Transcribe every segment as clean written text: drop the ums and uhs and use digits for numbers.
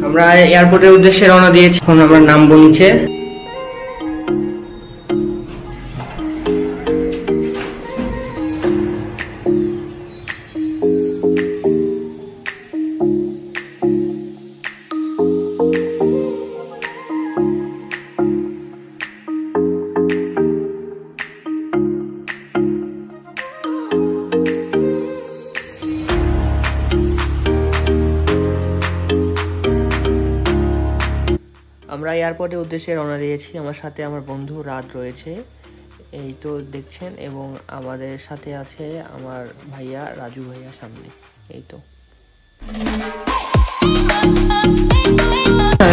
আমরা এয়ারপোর্টের উদ্দেশ্যে রওনা দিয়েছি। এখন আমরা নামবো নিচে। আমরা এয়ারপোর্টের উদ্দেশ্যে রওনা দিয়েছি। আমার সাথে আমার বন্ধু রাত রয়েছে, এই তো দেখছেন, এবং আমাদের সাথে আছে আমার ভাইয়া রাজু ভাইয়া সামনে। এই তো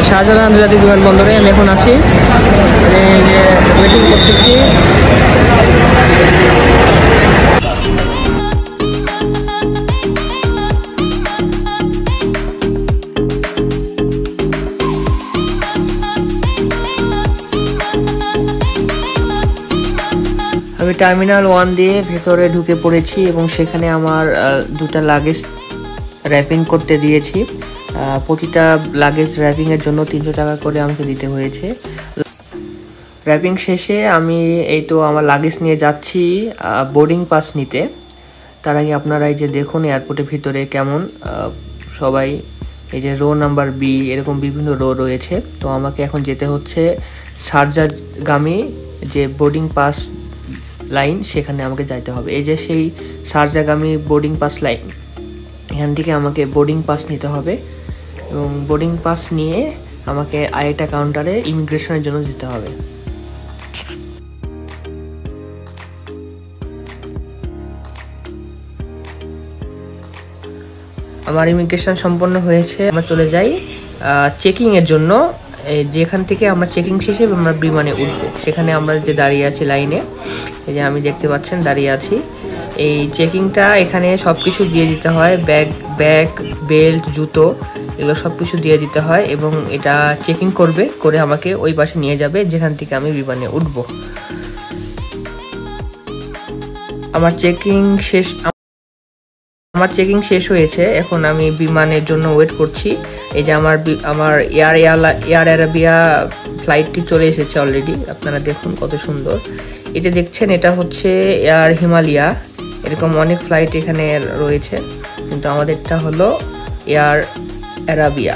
শাহজালাল আন্তর্জাতিক বিমানবন্দরে আমি এখন আছি, ওয়েটিং করতেছি। আমি টার্মিনাল 1 দিয়ে ভেতরে ঢুকে পড়েছি এবং সেখানে আমার দুটা লাগেজ র্যাপিং করতে দিয়েছি। প্রতিটা লাগেজ র্যাপিংয়ের জন্য 300 টাকা করে আমাকে দিতে হয়েছে। র্যাপিং শেষে আমি এই তো আমার লাগেজ নিয়ে যাচ্ছি বোর্ডিং পাস নিতে। তার আগে আপনারা এই যে দেখুন এয়ারপোর্টের ভিতরে কেমন সবাই, এই যে রো নাম্বার বি, এরকম বিভিন্ন রো রয়েছে। তো আমাকে এখন যেতে হচ্ছে শারজাগামী যে বোর্ডিং পাস লাইন, সেখানে আমাকে যাইতে হবে। এই যে সেই শারজাগামী বোর্ডিং পাস লাইন, এখান থেকে আমাকে বোর্ডিং পাস নিতে হবে এবং বোর্ডিং পাস নিয়ে আমাকে আরেকটা কাউন্টারে ইমিগ্রেশনের জন্য যেতে হবে। আমার ইমিগ্রেশন সম্পন্ন হয়েছে। আমরা চলে যাই চেকিংয়ের জন্য। যেখান থেকে আমরা চেকিং শেষে আমরা বিমানে উঠবো, সেখানে আমরা যে দাঁড়িয়ে আছি লাইনে, এই যে আমি দেখতে পাচ্ছেন দাঁড়িয়ে আছি। এই চেকিংটা এখানে সব কিছু দিয়ে দিতে হয়, ব্যাগ বেল্ট জুতো এগুলো সব কিছু দিয়ে দিতে হয়, এবং এটা চেকিং করে আমাকে ওই পাশে নিয়ে যাবে যেখান থেকে আমি বিমানে উঠবো। আমার চেকিং শেষ হয়েছে, এখন আমি বিমানের জন্য ওয়েট করছি। এই যে আমার এয়ার অ্যারাবিয়া ফ্লাইটটি চলে এসেছে অলরেডি। আপনারা দেখুন কত সুন্দর। এটা দেখছেন, এটা হচ্ছে এয়ার হিমালয়া। এরকম অনেক ফ্লাইট এখানে রয়েছে, কিন্তু আমাদেরটা হলো এয়ার অ্যারাবিয়া।